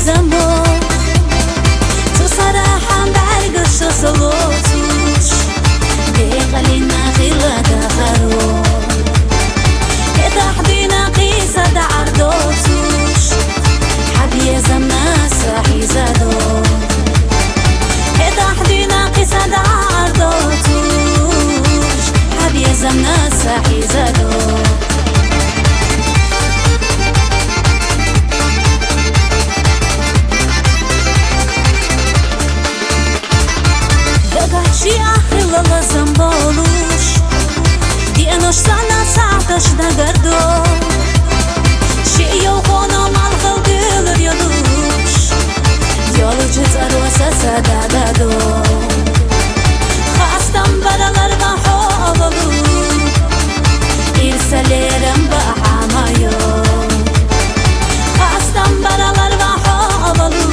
زنبو تو صراحة بعرقش صلوتوش بيقلنا خيرة دخلو كده حدينا قيسة دعردوتوش حبي زمنا صاحي زادو كده حدينا قيسة دعردوتوش حبي زمنا صاحي زادو شي آخر للا زنبالوش دينوش سانا ساعتش نگردو شي يوقونا مالخل دلر يلوش يالو جزر وسسا دادادو خواستم براlar بحالالو إرساليرم بحامايو خواستم براlar بحالالو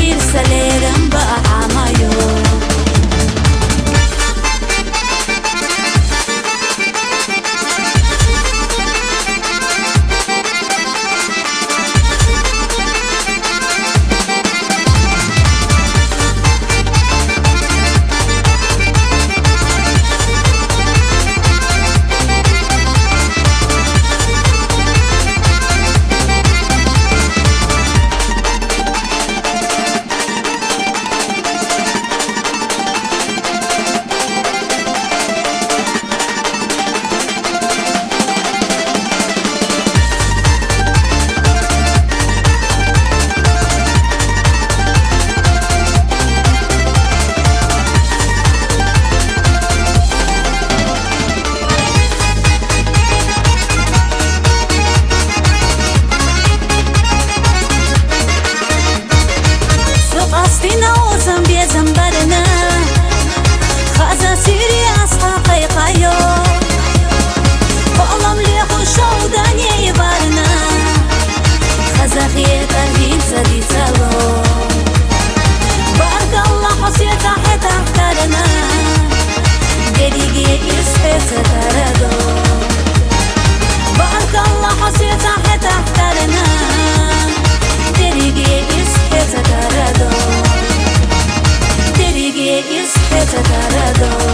إرساليرم بحامايو It's a